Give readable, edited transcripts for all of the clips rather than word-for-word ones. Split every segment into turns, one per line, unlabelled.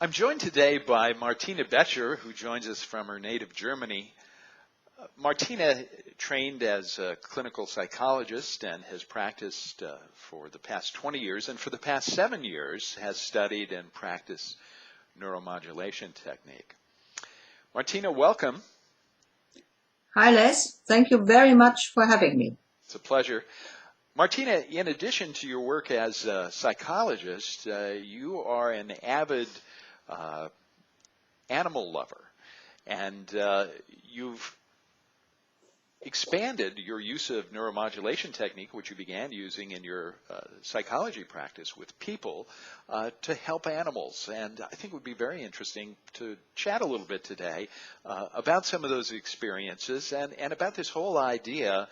I'm joined today by Martina Becher, who joins us from her native Germany. Martina trained as a clinical psychologist and has practiced for the past 20 years, and for the past 7 years has studied and practiced neuromodulation technique. Martina, welcome.
Hi, Les. Thank you very much for having me.
It's a pleasure. Martina, in addition to your work as a psychologist, you are an avid animal lover, and you've expanded your use of neuromodulation technique, which you began using in your psychology practice with people, to help animals. And I think it would be very interesting to chat a little bit today about some of those experiences and about this whole idea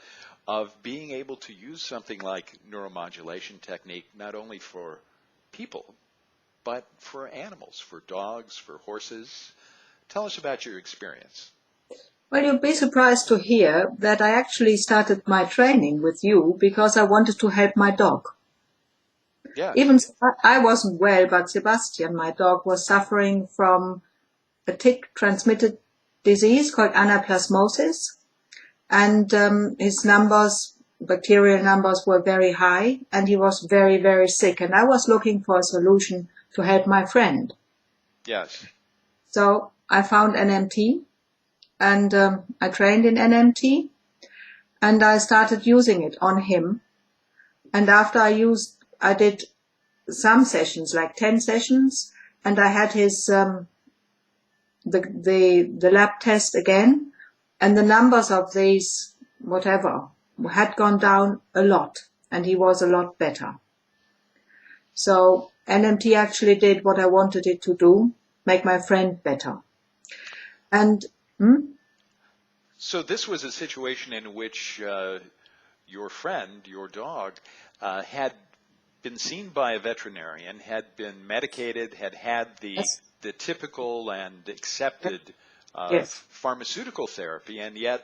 of being able to use something like neuromodulation technique not only for people, but for animals, for dogs, for horses. Tell us about your experience.
Well, you'll be surprised to hear that I actually started my training with you because I wanted to help my dog.
Yes.
Even I wasn't well, but Sebastian, my dog, was suffering from a tick-transmitted disease called anaplasmosis. And his numbers, bacterial numbers, were very high, and he was very, very sick. And I was looking for a solution to help my friend.
Yes.
So I found NMT, and I trained in NMT, and I started using it on him. And after I did some sessions, like 10 sessions, and I had his the lab test again, and the numbers of these whatever had gone down a lot, and he was a lot better. So NMT actually did what I wanted it to do, make my friend better. And
so this was a situation in which your friend, your dog, had been seen by a veterinarian, had been medicated, had the
Yes.
the typical and accepted
Yes.
pharmaceutical therapy, and yet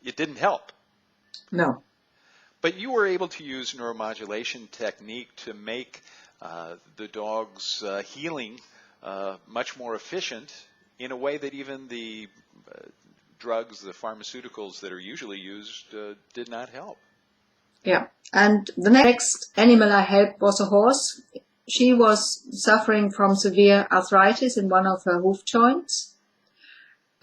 it didn't help.
No.
But you were able to use neuromodulation technique to make the dog's healing much more efficient in a way that even the drugs, the pharmaceuticals that are usually used, did not help.
Yeah. And the next animal I helped was a horse. She was suffering from severe arthritis in one of her hoof joints.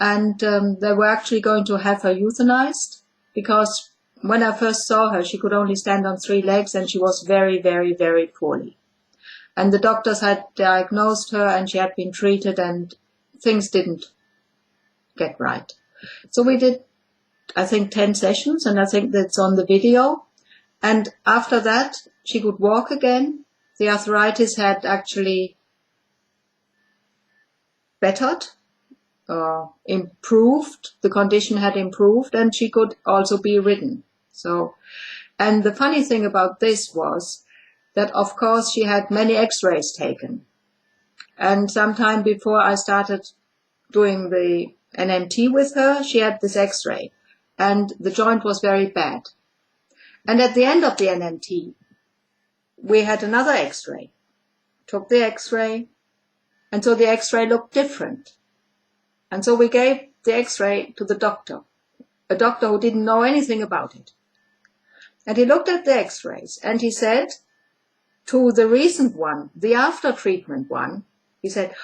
And they were actually going to have her euthanized because when I first saw her, she could only stand on 3 legs and she was very, very, very poorly. And the doctors had diagnosed her and she had been treated and things didn't get right. So we did, I think, 10 sessions, and I think that's on the video. And after that, she could walk again. The arthritis had actually bettered, improved. The condition had improved, and she could also be ridden. So, and the funny thing about this was that, of course, she had many X-rays taken. And sometime before I started doing the NMT with her, she had this X-ray, and the joint was very bad. And at the end of the NMT, we had another X-ray. Took the X-ray, and so the X-ray looked different. And so we gave the X-ray to the doctor, a doctor who didn't know anything about it. And he looked at the X-rays, and he said to the recent one, the after-treatment one, he said,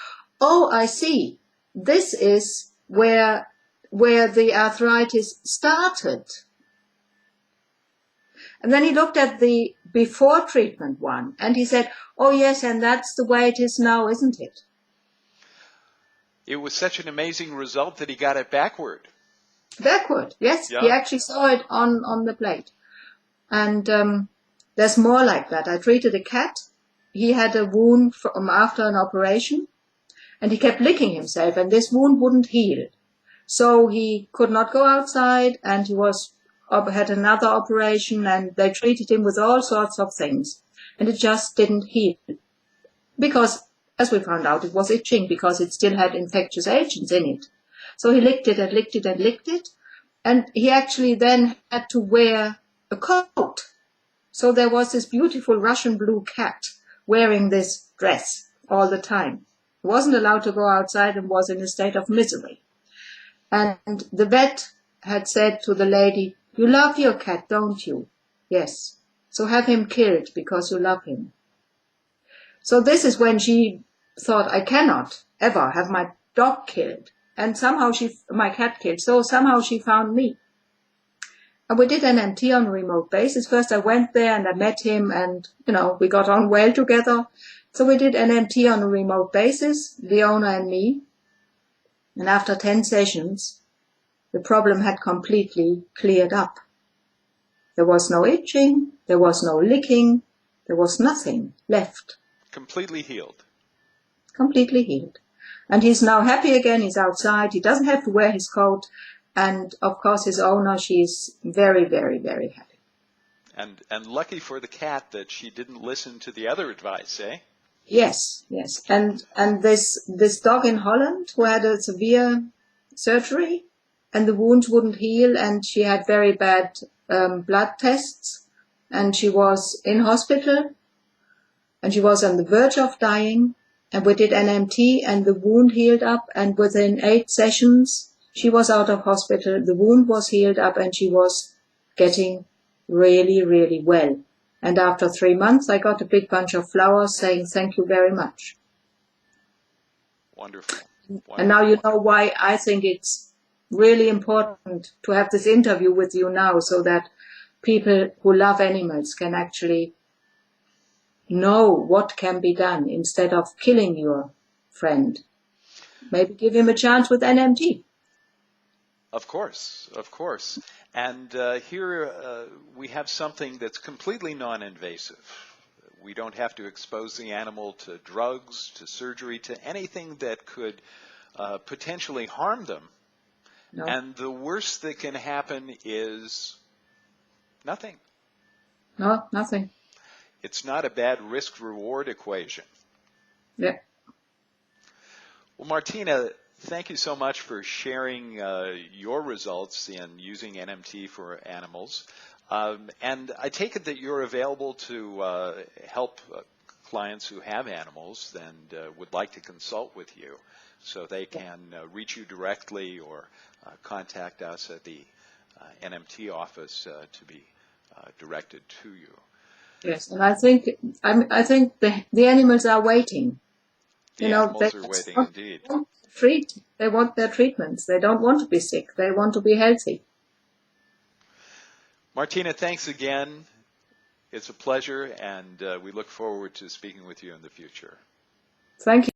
"Oh, I see. This is where the arthritis started." And then he looked at the before treatment one and he said, "Oh yes, and that's the way it is now, isn't it?"
It was such an amazing result that he got it backward.
Backward, yes.
Yeah.
He actually saw it on the plate. And there's more like that. I treated a cat. He had a wound from after an operation and he kept licking himself and this wound wouldn't heal. So he could not go outside and he had another operation and they treated him with all sorts of things and it just didn't heal because, as we found out, it was itching because it still had infectious agents in it. So he licked it and licked it and licked it, and he actually then had to wear a coat. So there was this beautiful Russian blue cat wearing this dress all the time. wasn't allowed to go outside and was in a state of misery. And the vet had said to the lady, "You love your cat, don't you?" "Yes." "So have him killed because you love him." So this is when she thought, I cannot ever have my dog killed. And somehow my cat killed. So somehow she found me. And we did NMT on a remote basis. First I went there and I met him and, we got on well together. So we did NMT on a remote basis, the owner and me. And after 10 sessions, the problem had completely cleared up. There was no itching, there was no licking, there was nothing left.
Completely healed.
Completely healed. And he's now happy again, he's outside, he doesn't have to wear his coat. And of course his owner, she's very, very, very happy.
And lucky for the cat that she didn't listen to the other advice, eh?
Yes, yes. And this dog in Holland who had a severe surgery and the wounds wouldn't heal and she had very bad blood tests and she was in hospital and she was on the verge of dying and we did NMT and the wound healed up and within 8 sessions she was out of hospital, the wound was healed up and she was getting really, really well. And after 3 months, I got a big bunch of flowers saying, "Thank you very much."
Wonderful.
And now you know why I think it's really important to have this interview with you now so that people who love animals can actually know what can be done instead of killing your friend. Maybe give him a chance with NMT.
Of course, of course. And here we have something that's completely non-invasive. We don't have to expose the animal to drugs, to surgery, to anything that could potentially harm them. No. And the worst that can happen is nothing.
No, nothing.
It's not a bad risk-reward equation.
Yeah.
Well, Martina, thank you so much for sharing your results in using NMT for animals. And I take it that you're available to help clients who have animals and would like to consult with you. So they can reach you directly or contact us at the NMT office to be directed to you.
Yes, and I think the animals are waiting.
The animals are waiting indeed.
They want their treatments. They don't want to be sick. They want to be healthy.
Martina, thanks again. It's a pleasure, and we look forward to speaking with you in the future.
Thank you.